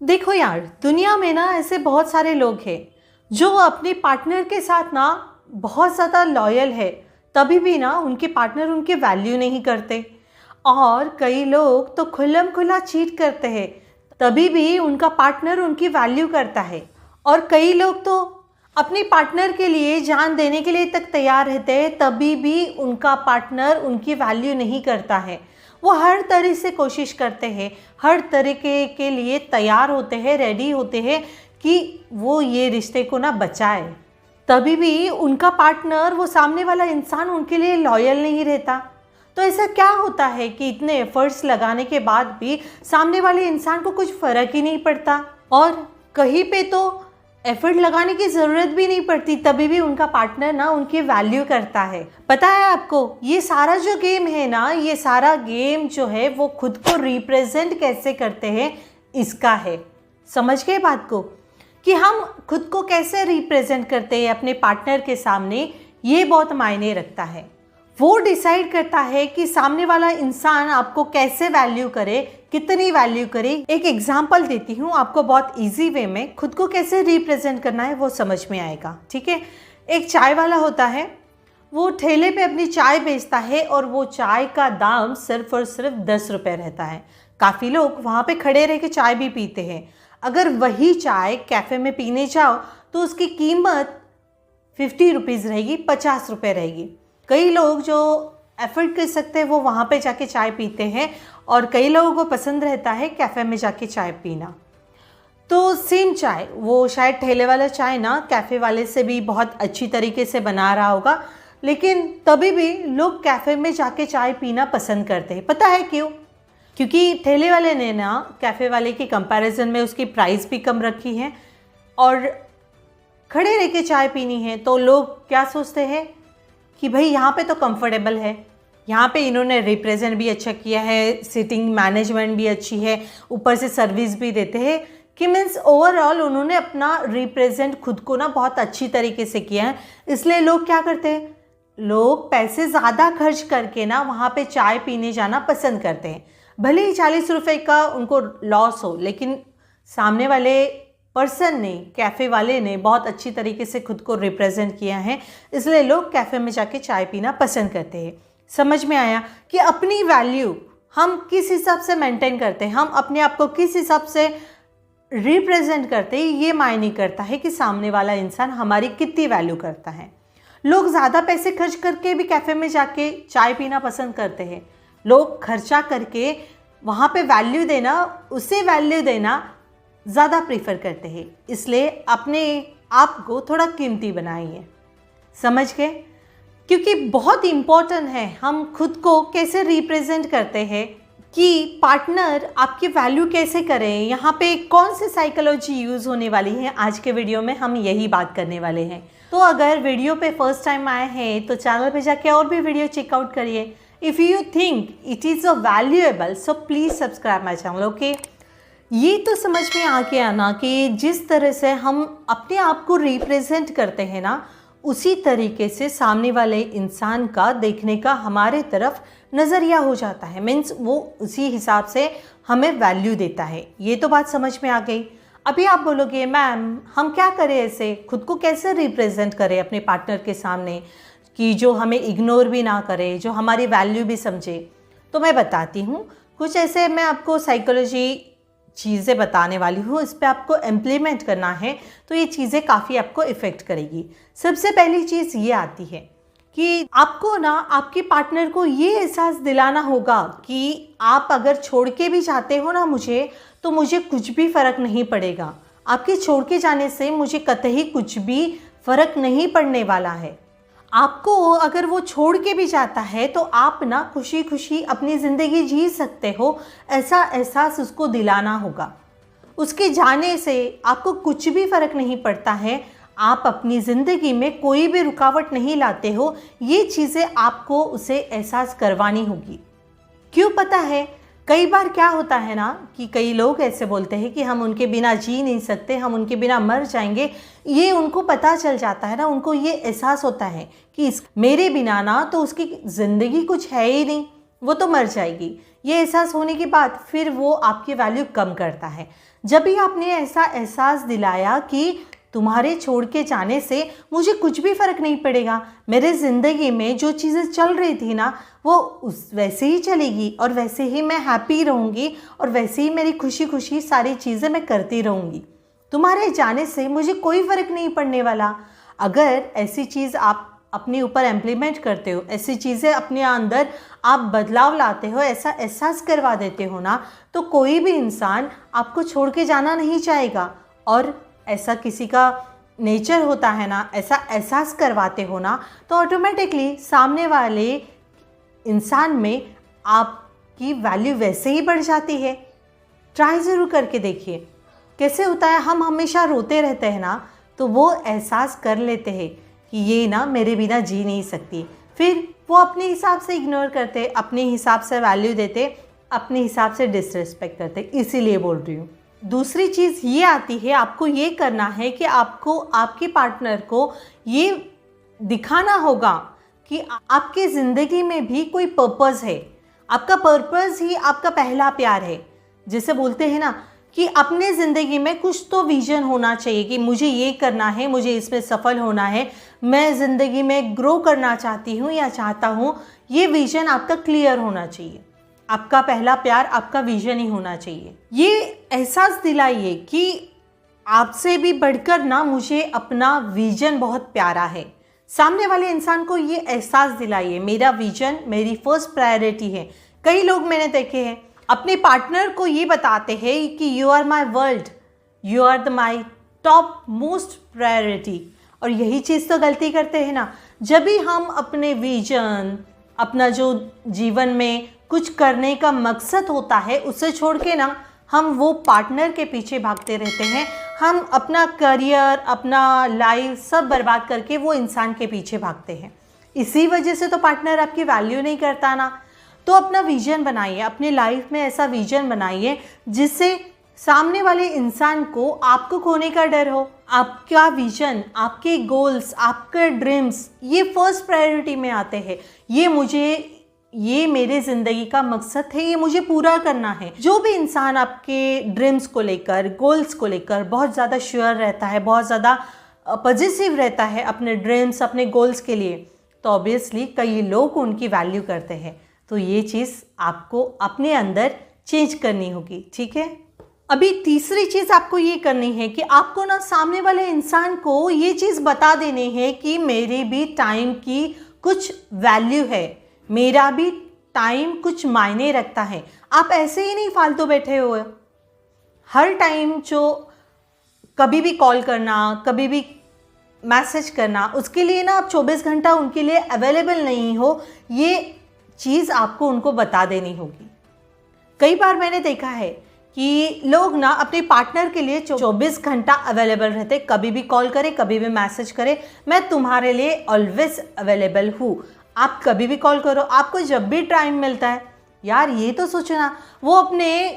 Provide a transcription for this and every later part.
देखो यार, दुनिया में ना ऐसे बहुत सारे लोग हैं जो अपने पार्टनर के साथ ना बहुत ज़्यादा लॉयल है, तभी भी ना उनके पार्टनर उनकी वैल्यू नहीं करते। और कई लोग तो खुल्लम खुला चीट करते हैं, तभी भी उनका पार्टनर उनकी वैल्यू करता है। और कई लोग तो अपने पार्टनर के लिए जान देने के लिए तक तैयार रहते हैं, तभी भी उनका पार्टनर उनकी वैल्यू नहीं करता है। वो हर तरह से कोशिश करते हैं, हर तरीके के लिए तैयार होते हैं, रेडी होते हैं कि वो ये रिश्ते को ना बचाए, तभी भी उनका पार्टनर, वो सामने वाला इंसान उनके लिए लॉयल नहीं रहता। तो ऐसा क्या होता है कि इतने एफर्ट्स लगाने के बाद भी सामने वाले इंसान को कुछ फ़र्क ही नहीं पड़ता, और कहीं पे तो एफर्ट लगाने की ज़रूरत भी नहीं पड़ती, तभी भी उनका पार्टनर ना उनकी वैल्यू करता है। पता है आपको, ये सारा जो गेम है ना, ये सारा गेम जो है वो खुद को रिप्रेजेंट कैसे करते हैं इसका है। समझ गए बात को, कि हम खुद को कैसे रिप्रेजेंट करते हैं अपने पार्टनर के सामने, ये बहुत मायने रखता है। वो डिसाइड करता है कि सामने वाला इंसान आपको कैसे वैल्यू करे, कितनी वैल्यू करे। एक एग्जांपल देती हूँ आपको, बहुत इजी वे में खुद को कैसे रिप्रेजेंट करना है वो समझ में आएगा, ठीक है। एक चाय वाला होता है, वो ठेले पे अपनी चाय बेचता है और वो चाय का दाम सिर्फ और सिर्फ 10 रुपये रहता है। काफ़ी लोग वहाँ पे खड़े रह के चाय भी पीते हैं। अगर वही चाय कैफ़े में पीने जाओ तो उसकी कीमत 50 रुपीज़ रहेगी, 50 रुपये रहेगी। कई लोग जो एफर्ट कर सकते हैं वो वहाँ पे जाके चाय पीते हैं, और कई लोगों को पसंद रहता है कैफ़े में जाके चाय पीना। तो सेम चाय, वो शायद ठेले वाला चाय ना कैफ़े वाले से भी बहुत अच्छी तरीके से बना रहा होगा, लेकिन तभी भी लोग कैफ़े में जाके चाय पीना पसंद करते हैं। पता है क्यों? क्योंकि ठेले वाले ने ना कैफ़े वाले के कंपैरिजन में उसकी प्राइस भी कम रखी है, और खड़े रह के चाय पीनी है तो लोग क्या सोचते हैं कि भाई यहाँ पे तो कंफर्टेबल है, यहाँ पे इन्होंने रिप्रेजेंट भी अच्छा किया है, सीटिंग मैनेजमेंट भी अच्छी है, ऊपर से सर्विस भी देते हैं, कि मीन्स ओवरऑल उन्होंने अपना रिप्रेजेंट खुद को ना बहुत अच्छी तरीके से किया है। इसलिए लोग क्या करते हैं, लोग पैसे ज़्यादा खर्च करके ना वहाँ पे चाय पीने जाना पसंद करते हैं। भले ही 40 रुपये का उनको लॉस हो, लेकिन सामने वाले पर्सन ने, कैफ़े वाले ने बहुत अच्छी तरीके से खुद को रिप्रेजेंट किया है, इसलिए लोग कैफ़े में जाके चाय पीना पसंद करते हैं। समझ में आया कि अपनी वैल्यू हम किस हिसाब से मेंटेन करते हैं, हम अपने आप को किस हिसाब से रिप्रेजेंट करते हैं, ये मायने करता है कि सामने वाला इंसान हमारी कितनी वैल्यू करता है। लोग ज़्यादा पैसे खर्च करके भी कैफ़े में जाके चाय पीना पसंद करते हैं। लोग खर्चा करके वहाँ पे वैल्यू देना, उसे वैल्यू देना ज़्यादा प्रीफर करते हैं। इसलिए अपने आप को थोड़ा कीमती बनाइए। समझ गए? क्योंकि बहुत इम्पोर्टेंट है हम खुद को कैसे रिप्रेजेंट करते हैं, कि पार्टनर आपकी वैल्यू कैसे करें। यहाँ पे कौन सी साइकोलॉजी यूज़ होने वाली है, आज के वीडियो में हम यही बात करने वाले हैं। तो अगर वीडियो पे फर्स्ट टाइम आए हैं तो चैनल पे जाके और भी वीडियो चेकआउट करिए। If you think it is a valuable, so please subscribe my channel, okay. ये तो समझ में आ गया ना कि जिस तरह से हम अपने आप को रिप्रेजेंट करते हैं ना, उसी तरीके से सामने वाले इंसान का देखने का हमारे तरफ नज़रिया हो जाता है। मीन्स वो उसी हिसाब से हमें वैल्यू देता है। ये तो बात समझ में आ गई। अभी आप बोलोगे मैम हम क्या करें, ऐसे खुद को कैसे रिप्रेजेंट करें अपने पार्टनर के सामने कि जो हमें इग्नोर भी ना करे, जो हमारी वैल्यू भी समझे। तो मैं बताती हूँ कुछ ऐसे, मैं आपको साइकोलॉजी चीज़ें बताने वाली हूँ, इस पर आपको इम्प्लीमेंट करना है तो ये चीज़ें काफ़ी आपको इफ़ेक्ट करेगी। सबसे पहली चीज़ ये आती है कि आपको ना आपके पार्टनर को ये एहसास दिलाना होगा कि आप अगर छोड़ के भी जाते हो ना मुझे, तो मुझे कुछ भी फ़र्क नहीं पड़ेगा। आपके छोड़ के जाने से मुझे कतई कुछ भी फ़र्क नहीं पड़ने वाला है। आपको अगर वो छोड़ के भी जाता है तो आप ना खुशी खुशी अपनी ज़िंदगी जी सकते हो, ऐसा एहसास उसको दिलाना होगा। उसके जाने से आपको कुछ भी फ़र्क नहीं पड़ता है, आप अपनी ज़िंदगी में कोई भी रुकावट नहीं लाते हो, ये चीज़ें आपको उसे एहसास करवानी होगी। क्यों पता है? कई बार क्या होता है ना कि कई लोग ऐसे बोलते हैं कि हम उनके बिना जी नहीं सकते, हम उनके बिना मर जाएंगे। ये उनको पता चल जाता है ना, उनको ये एहसास होता है कि मेरे बिना ना तो उसकी ज़िंदगी कुछ है ही नहीं, वो तो मर जाएगी। ये एहसास होने के बाद फिर वो आपकी वैल्यू कम करता है। जब भी आपने ऐसा एहसास दिलाया कि तुम्हारे छोड़ के जाने से मुझे कुछ भी फ़र्क नहीं पड़ेगा, मेरे ज़िंदगी में जो चीज़ें चल रही थी ना वो वैसे ही चलेगी और वैसे ही मैं हैप्पी रहूँगी और वैसे ही मेरी खुशी खुशी सारी चीज़ें मैं करती रहूँगी, तुम्हारे जाने से मुझे कोई फ़र्क नहीं पड़ने वाला। अगर ऐसी चीज़ आप अपने ऊपर इम्प्लीमेंट करते हो, ऐसी चीज़ें अपने अंदर आप बदलाव लाते हो, ऐसा एहसास करवा देते हो ना, तो कोई भी इंसान आपको छोड़ के जाना नहीं चाहेगा। और ऐसा किसी का नेचर होता है ना, ऐसा एहसास करवाते हो ना, तो ऑटोमेटिकली सामने वाले इंसान में आपकी वैल्यू वैसे ही बढ़ जाती है। ट्राई ज़रूर करके देखिए कैसे होता है। हम हमेशा रोते रहते हैं ना, तो वो एहसास कर लेते हैं कि ये ना मेरे बिना जी नहीं सकती, फिर वो अपने हिसाब से इग्नोर करते, अपने हिसाब से वैल्यू देते, अपने हिसाब से डिसरिस्पेक्ट करते। इसीलिए बोल रही हूँ। दूसरी चीज़ ये आती है, आपको ये करना है कि आपको आपके पार्टनर को ये दिखाना होगा कि आपकी ज़िंदगी में भी कोई पर्पज़ है। आपका पर्पज़ ही आपका पहला प्यार है। जैसे बोलते हैं ना कि अपने ज़िंदगी में कुछ तो विजन होना चाहिए कि मुझे ये करना है, मुझे इसमें सफल होना है, मैं ज़िंदगी में ग्रो करना चाहती हूँ या चाहता हूँ। ये विजन आपका क्लियर होना चाहिए। आपका पहला प्यार आपका विजन ही होना चाहिए। ये एहसास दिलाइए कि आपसे भी बढ़कर ना मुझे अपना विजन बहुत प्यारा है। सामने वाले इंसान को ये एहसास दिलाइए, मेरा विजन मेरी फर्स्ट प्रायोरिटी है। कई लोग मैंने देखे हैं अपने पार्टनर को ये बताते हैं कि you are my world, you are the my top most priority. और यही चीज़ तो गलती करते हैं ना। जब भी हम अपने विजन, अपना जो जीवन में कुछ करने का मकसद होता है, उसे छोड़ के ना हम वो पार्टनर के पीछे भागते रहते हैं। हम अपना करियर, अपना लाइफ सब बर्बाद करके वो इंसान के पीछे भागते हैं। इसी वजह से तो पार्टनर आपकी वैल्यू नहीं करता ना। तो अपना विजन बनाइए, अपने लाइफ में ऐसा विजन बनाइए जिससे सामने वाले इंसान को आपको खोने का डर हो। आपका विजन, आपके गोल्स, आपके ड्रीम्स ये फर्स्ट प्रायोरिटी में आते हैं। ये मेरे ज़िंदगी का मकसद है, ये मुझे पूरा करना है। जो भी इंसान आपके ड्रीम्स को लेकर, गोल्स को लेकर बहुत ज़्यादा श्योर रहता है, बहुत ज़्यादा पॉजिटिव रहता है अपने ड्रीम्स, अपने गोल्स के लिए, तो ऑब्वियसली कई लोग उनकी वैल्यू करते हैं। तो ये चीज़ आपको अपने अंदर चेंज करनी होगी, ठीक है। अभी तीसरी चीज़ आपको ये करनी है कि आपको ना सामने वाले इंसान को ये चीज़ बता देनी है कि मेरी भी टाइम की कुछ वैल्यू है, मेरा भी टाइम कुछ मायने रखता है। आप ऐसे ही नहीं फालतू बैठे हुए हर टाइम जो कभी भी कॉल करना, कभी भी मैसेज करना, उसके लिए ना आप 24 घंटा उनके लिए अवेलेबल नहीं हो, ये चीज़ आपको उनको बता देनी होगी। कई बार मैंने देखा है कि लोग ना अपने पार्टनर के लिए 24 घंटा अवेलेबल रहते, कभी भी कॉल करे, कभी भी मैसेज करे, मैं तुम्हारे लिए ऑलवेज अवेलेबल हूँ, आप कभी भी कॉल करो, आपको जब भी टाइम मिलता है। यार ये तो सोचना, वो अपने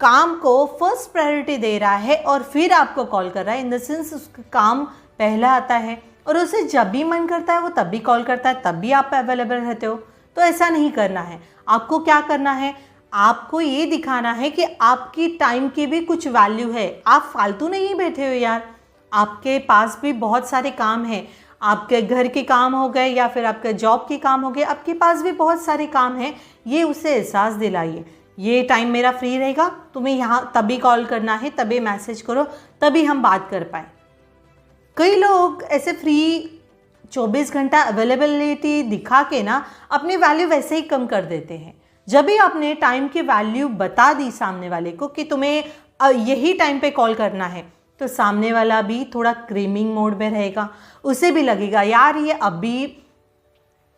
काम को फर्स्ट प्रायोरिटी दे रहा है और फिर आपको कॉल कर रहा है। इन द सेंस उसका काम पहला आता है और उसे जब भी मन करता है वो तब भी कॉल करता है, तब भी आप अवेलेबल रहते हो। तो ऐसा नहीं करना है। आपको क्या करना है, आपको ये दिखाना है कि आपकी टाइम की भी कुछ वैल्यू है। आप फालतू नहीं बैठे हो यार, आपके पास भी बहुत सारे काम हैं। आपके घर के काम हो गए या फिर आपके जॉब के काम हो गए, आपके पास भी बहुत सारे काम हैं। ये उसे एहसास दिलाइए, ये टाइम मेरा फ्री रहेगा, तुम्हें यहाँ तभी कॉल करना है, तभी मैसेज करो, तभी हम बात कर पाए। कई लोग ऐसे फ्री 24 घंटा अवेलेबिलिटी दिखा के ना अपनी वैल्यू वैसे ही कम कर देते हैं। जब भी आपने टाइम की वैल्यू बता दी सामने वाले को कि तुम्हें यही टाइम पे कॉल करना है, तो सामने वाला भी थोड़ा क्रीमिंग मोड में रहेगा। उसे भी लगेगा यार ये अभी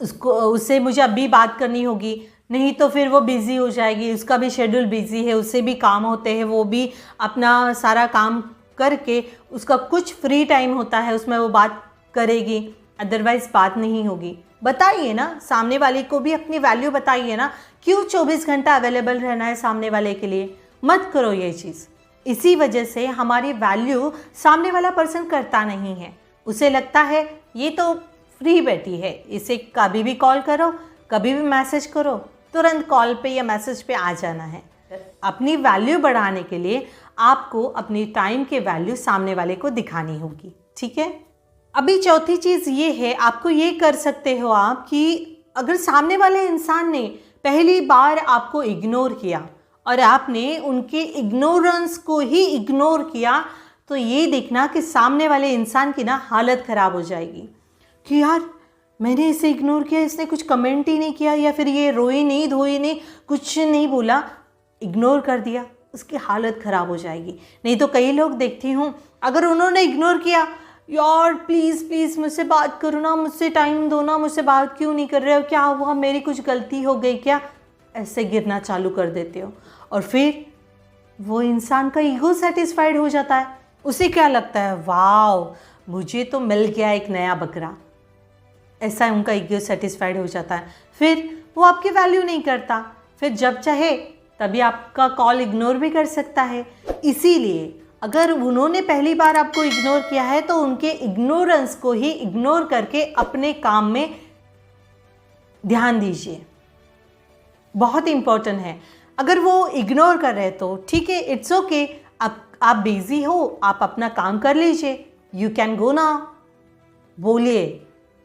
उससे मुझे अभी बात करनी होगी, नहीं तो फिर वो बिज़ी हो जाएगी, उसका भी शेड्यूल बिज़ी है, उससे भी काम होते हैं, वो भी अपना सारा काम करके उसका कुछ फ्री टाइम होता है उसमें वो बात करेगी, अदरवाइज़ बात नहीं होगी। बताइए ना, सामने वाले को भी अपनी वैल्यू बताइए ना, क्यों 24 घंटा अवेलेबल रहना है सामने वाले के लिए। मत करो ये चीज़। इसी वजह से हमारी वैल्यू सामने वाला पर्सन करता नहीं है। उसे लगता है ये तो फ्री बैठी है, इसे कभी भी कॉल करो, कभी भी मैसेज करो, तुरंत कॉल पे या मैसेज पे आ जाना है। अपनी वैल्यू बढ़ाने के लिए आपको अपनी टाइम के वैल्यू सामने वाले को दिखानी होगी, ठीक है। अभी चौथी चीज़ ये है, आपको ये कर सकते हो आप कि अगर सामने वाले इंसान ने पहली बार आपको इग्नोर किया और आपने उनके इग्नोरेंस को ही इग्नोर किया, तो ये देखना कि सामने वाले इंसान की ना हालत ख़राब हो जाएगी कि यार मैंने इसे इग्नोर किया, इसने कुछ कमेंट ही नहीं किया, या फिर ये रोई नहीं धोई नहीं, कुछ नहीं बोला, इग्नोर कर दिया, उसकी हालत ख़राब हो जाएगी। नहीं तो कई लोग देखती हूँ, अगर उन्होंने इग्नोर किया, यार प्लीज़ प्लीज़ मुझसे बात करो ना, मुझसे टाइम दो ना, मुझसे बात क्यों नहीं कर रहे हो, क्या हुआ, मेरी कुछ गलती हो गई क्या, ऐसे गिरना चालू कर देते हो। और फिर वो इंसान का ईगो सेटिस्फाइड हो जाता है, उसे क्या लगता है, वाव मुझे तो मिल गया एक नया बकरा, ऐसा उनका ईगो सेटिस्फाइड हो जाता है। फिर वो आपकी वैल्यू नहीं करता, फिर जब चाहे तभी आपका कॉल इग्नोर भी कर सकता है। इसीलिए अगर उन्होंने पहली बार आपको इग्नोर किया है तो उनके इग्नोरेंस को ही इग्नोर करके अपने काम में ध्यान दीजिए, बहुत इंपॉर्टेंट है। अगर वो इग्नोर कर रहे तो ठीक है, इट्स ओके, आप बिजी हो, आप अपना काम कर लीजिए, यू कैन गो ना, बोलिए,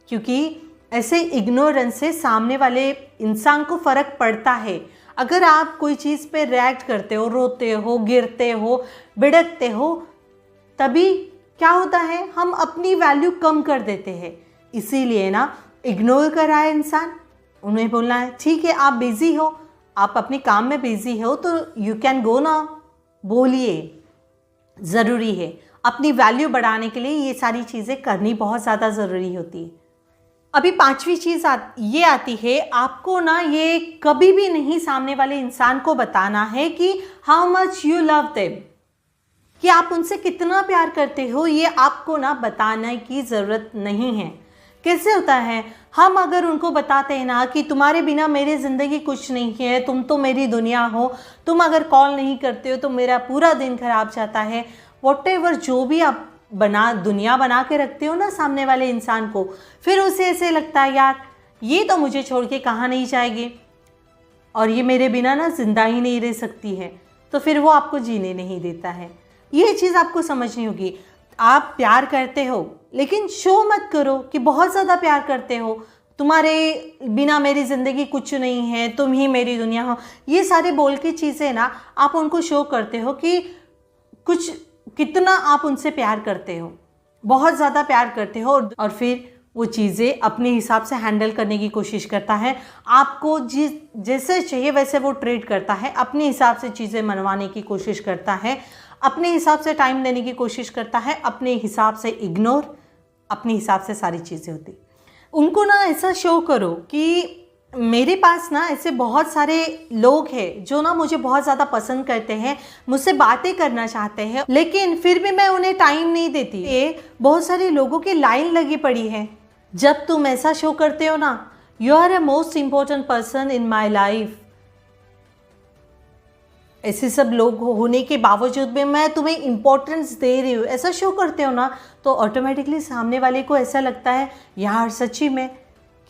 क्योंकि ऐसे इग्नोरेंस से सामने वाले इंसान को फ़र्क पड़ता है। अगर आप कोई चीज़ पे रिएक्ट करते हो, रोते हो, गिरते हो, बिड़कते हो, तभी क्या होता है, हम अपनी वैल्यू कम कर देते हैं। इसीलिए ना इग्नोर कर रहा है इंसान, उन्हें बोलना है ठीक है आप बिज़ी हो, आप अपने काम में बिज़ी हो तो यू कैन गो ना, बोलिए, ज़रूरी है। अपनी वैल्यू बढ़ाने के लिए ये सारी चीज़ें करनी बहुत ज़्यादा ज़रूरी होती है। अभी पांचवी चीज़ ये आती है, आपको ना ये कभी भी नहीं सामने वाले इंसान को बताना है कि how much you love them, कि आप उनसे कितना प्यार करते हो, ये आपको ना बताने की ज़रूरत नहीं है। कैसे होता है, हम अगर उनको बताते हैं ना कि तुम्हारे बिना मेरी ज़िंदगी कुछ नहीं है, तुम तो मेरी दुनिया हो, तुम अगर कॉल नहीं करते हो तो मेरा पूरा दिन खराब जाता है, व्हाटएवर जो भी आप दुनिया बना के रखते हो ना सामने वाले इंसान को, फिर उसे ऐसे लगता है यार ये तो मुझे छोड़ के कहाँ नहीं जाएगी और ये मेरे बिना ना जिंदा ही नहीं रह सकती है, तो फिर वो आपको जीने नहीं देता है। ये चीज़ आपको समझनी होगी। आप प्यार करते हो लेकिन शो मत करो कि बहुत ज़्यादा प्यार करते हो, तुम्हारे बिना मेरी ज़िंदगी कुछ नहीं है, तुम ही मेरी दुनिया हो, ये सारे बोल की चीज़ें ना आप उनको शो करते हो कि कुछ कितना आप उनसे प्यार करते हो, बहुत ज़्यादा प्यार करते हो, और फिर वो चीज़ें अपने हिसाब से हैंडल करने की कोशिश करता है, आपको जैसे चाहिए वैसे वो ट्रीट करता है, अपने हिसाब से चीज़ें मनवाने की कोशिश करता है, अपने हिसाब से टाइम देने की कोशिश करता है, अपने हिसाब से इग्नोर, अपने हिसाब से सारी चीज़ें होती। उनको ना ऐसा शो करो कि मेरे पास ना ऐसे बहुत सारे लोग हैं जो ना मुझे बहुत ज़्यादा पसंद करते हैं, मुझसे बातें करना चाहते हैं, लेकिन फिर भी मैं उन्हें टाइम नहीं देती। ये बहुत सारे लोगों की लाइन लगी पड़ी है। जब तुम ऐसा शो करते हो ना, you are a most important person in my life, ऐसे सब लोग होने के बावजूद भी मैं तुम्हें इम्पोर्टेंस दे रही हूँ, ऐसा शो करते हो ना, तो ऑटोमेटिकली सामने वाले को ऐसा लगता है यार सच्ची में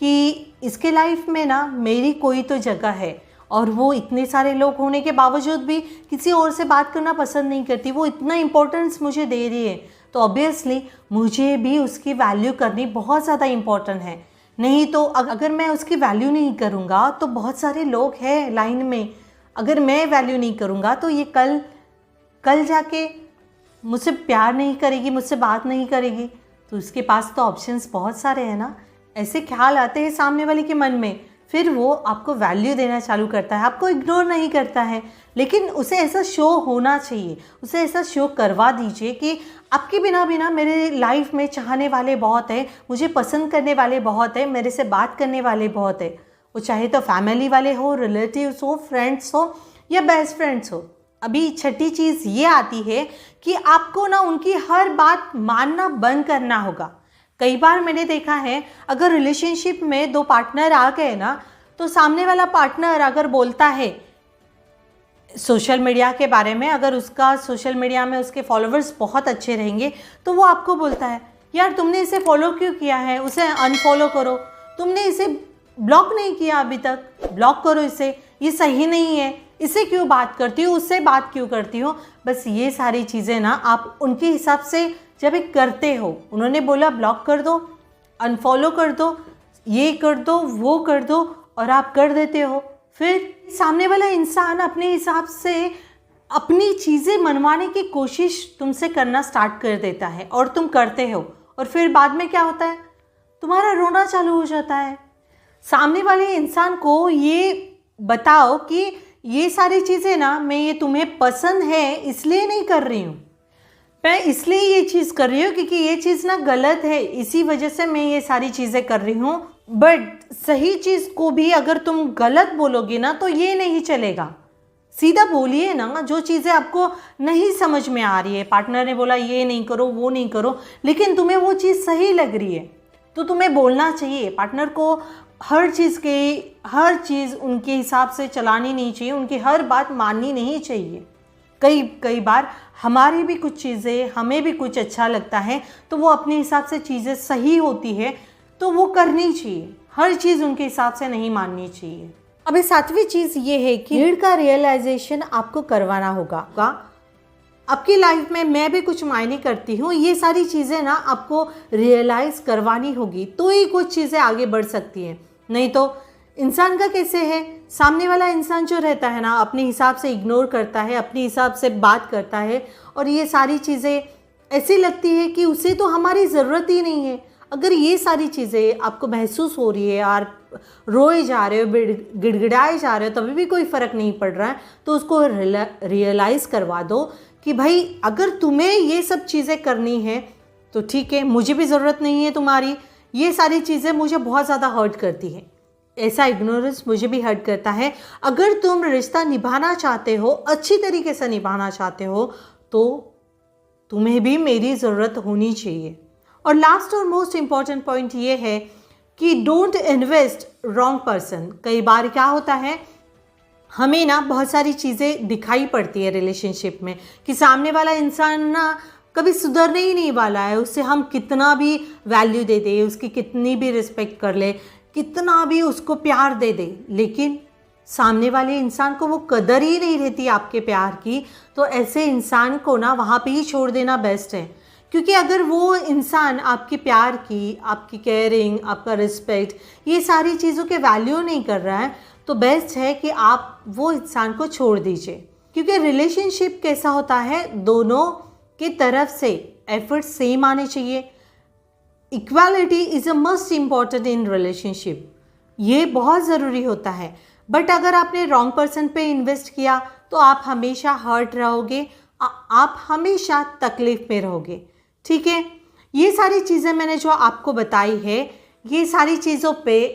कि इसके लाइफ में ना मेरी कोई तो जगह है, और वो इतने सारे लोग होने के बावजूद भी किसी और से बात करना पसंद नहीं करती, वो इतना इम्पोर्टेंस मुझे दे रही है, तो ऑब्वियसली मुझे भी उसकी वैल्यू करनी बहुत ज़्यादा इम्पोर्टेंट है। नहीं तो अगर मैं उसकी वैल्यू नहीं करूँगा तो बहुत सारे लोग हैं लाइन में, अगर मैं वैल्यू नहीं करूँगा तो ये कल जाके मुझसे प्यार नहीं करेगी, मुझसे बात नहीं करेगी, तो उसके पास तो ऑप्शंस बहुत सारे हैं ना। ऐसे ख्याल आते हैं सामने वाले के मन में, फिर वो आपको वैल्यू देना चालू करता है, आपको इग्नोर नहीं करता है, लेकिन उसे ऐसा शो होना चाहिए, उसे ऐसा शो करवा दीजिए कि आपके बिना मेरे लाइफ में चाहने वाले बहुत है, मुझे पसंद करने वाले बहुत है, मेरे से बात करने वाले बहुत है, वो चाहे तो फैमिली वाले हो, रिलेटिव्स हो, फ्रेंड्स हो या बेस्ट फ्रेंड्स हो। अभी छठी चीज़ ये आती है कि आपको ना उनकी हर बात मानना बंद करना होगा। कई बार मैंने देखा है, अगर रिलेशनशिप में दो पार्टनर आ गए ना, तो सामने वाला पार्टनर अगर बोलता है सोशल मीडिया के बारे में, अगर उसका सोशल मीडिया में उसके फॉलोअर्स बहुत अच्छे रहेंगे, तो वो आपको बोलता है यार तुमने इसे फॉलो क्यों किया है, उसे अनफॉलो करो, तुमने इसे ब्लॉक नहीं किया अभी तक, ब्लॉक करो इसे, ये सही नहीं है, इससे क्यों बात करती हो, उससे बात क्यों करती हो। बस ये सारी चीज़ें ना आप उनके हिसाब से जब एक करते हो, उन्होंने बोला ब्लॉक कर दो, अनफॉलो कर दो, ये कर दो, वो कर दो, और आप कर देते हो, फिर सामने वाला इंसान अपने हिसाब से अपनी चीज़ें मनवाने की कोशिश तुमसे करना स्टार्ट कर देता है और तुम करते हो, और फिर बाद में क्या होता है, तुम्हारा रोना चालू हो जाता है। सामने वाले इंसान को ये बताओ कि ये सारी चीज़ें ना मैं ये तुम्हें पसंद है इसलिए नहीं कर रही हूँ, मैं इसलिए ये चीज़ कर रही हूँ क्योंकि ये चीज़ ना गलत है, इसी वजह से मैं ये सारी चीज़ें कर रही हूँ। बट सही चीज़ को भी अगर तुम गलत बोलोगे ना तो ये नहीं चलेगा। सीधा बोलिए ना, जो चीज़ें आपको नहीं समझ में आ रही है, पार्टनर ने बोला ये नहीं करो, वो नहीं करो, लेकिन तुम्हें वो चीज़ सही लग रही है तो तुम्हें बोलना चाहिए। पार्टनर को हर चीज़ उनके हिसाब से चलानी नहीं चाहिए, उनकी हर बात माननी नहीं चाहिए। कई बार हमारी भी कुछ चीज़ें, हमें भी कुछ अच्छा लगता है तो वो अपने हिसाब से चीज़ें सही होती है तो वो करनी चाहिए, हर चीज़ उनके हिसाब से नहीं माननी चाहिए। अभी 7वीं चीज़ ये है कि नीड का रियलाइजेशन आपको करवाना होगा। आपकी लाइफ में मैं भी कुछ मायने करती हूँ, ये सारी चीज़ें ना आपको रियलाइज़ करवानी होगी तो ही कुछ चीज़ें आगे बढ़ सकती हैं। नहीं तो इंसान का कैसे है, सामने वाला इंसान जो रहता है ना अपने हिसाब से इग्नोर करता है, अपने हिसाब से बात करता है, और ये सारी चीज़ें ऐसी लगती है कि उसे तो हमारी ज़रूरत ही नहीं है। अगर ये सारी चीज़ें आपको महसूस हो रही है और रोए जा रहे हो, गिड़गिड़ाए जा रहे हो, तभी भी कोई फ़र्क नहीं पड़ रहा है, तो उसको रियलाइज़ करवा दो कि भाई अगर तुम्हें ये सब चीज़ें करनी है तो ठीक है, मुझे भी ज़रूरत नहीं है तुम्हारी, ये सारी चीज़ें मुझे बहुत ज़्यादा हर्ट करती है, ऐसा इग्नोरेंस मुझे भी हर्ट करता है। अगर तुम रिश्ता निभाना चाहते हो, अच्छी तरीके से निभाना चाहते हो, तो तुम्हें भी मेरी ज़रूरत होनी चाहिए। और लास्ट और मोस्ट इम्पॉर्टेंट पॉइंट ये है कि डोंट इन्वेस्ट रॉन्ग पर्सन। कई बार क्या होता है, हमें ना बहुत सारी चीज़ें दिखाई पड़ती है रिलेशनशिप में कि सामने वाला इंसान ना कभी सुधरने ही नहीं वाला है, उससे हम कितना भी वैल्यू दे दें, उसकी कितनी भी रिस्पेक्ट कर ले, कितना भी उसको प्यार दे दे, लेकिन सामने वाले इंसान को वो कदर ही नहीं रहती आपके प्यार की, तो ऐसे इंसान को ना वहाँ पे ही छोड़ देना बेस्ट है। क्योंकि अगर वो इंसान आपके प्यार की, आपकी केयरिंग, आपका रिस्पेक्ट, ये सारी चीज़ों के वैल्यू नहीं कर रहा है, तो बेस्ट है कि आप वो इंसान को छोड़ दीजिए। क्योंकि रिलेशनशिप कैसा होता है, दोनों की तरफ से एफर्ट सेम आने चाहिए। Equality is a must important in relationship, ये बहुत ज़रूरी होता है। बट अगर आपने रॉन्ग पर्सन पे इन्वेस्ट किया तो आप हमेशा हर्ट रहोगे, आप हमेशा तकलीफ़ में रहोगे। ठीक है, ये सारी चीज़ें मैंने जो आपको बताई है, ये सारी चीज़ों पे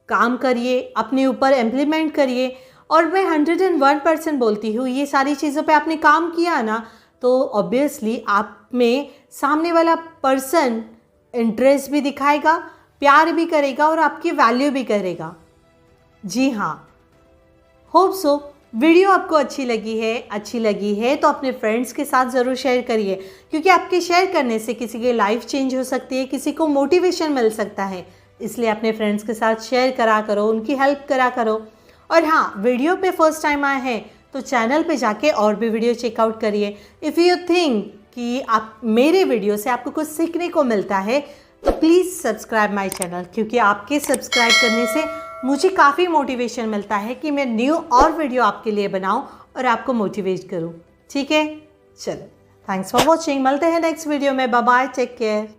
काम करिए, अपने ऊपर इम्प्लीमेंट करिए। और मैं 101% बोलती हूँ, ये सारी चीज़ों पे आपने काम किया ना तो ऑब्वियसली आप में सामने वाला पर्सन इंटरेस्ट भी दिखाएगा, प्यार भी करेगा और आपकी वैल्यू भी करेगा। जी हाँ, होप सो वीडियो आपको अच्छी लगी है तो अपने फ्रेंड्स के साथ ज़रूर शेयर करिए, क्योंकि आपके शेयर करने से किसी की लाइफ चेंज हो सकती है, किसी को मोटिवेशन मिल सकता है। इसलिए अपने फ्रेंड्स के साथ शेयर करा करो, उनकी हेल्प करा करो। और हाँ, वीडियो पे फर्स्ट टाइम आए हैं तो चैनल पे जाके और भी वीडियो चेकआउट करिए। इफ़ यू थिंक कि आप मेरे वीडियो से आपको कुछ सीखने को मिलता है तो प्लीज़ सब्सक्राइब माय चैनल, क्योंकि आपके सब्सक्राइब करने से मुझे काफ़ी मोटिवेशन मिलता है कि मैं न्यू और वीडियो आपके लिए बनाऊं और आपको मोटिवेट करूं। ठीक है, चलो, थैंक्स फॉर वॉचिंग, मिलते हैं नेक्स्ट वीडियो में। Bye bye, take care.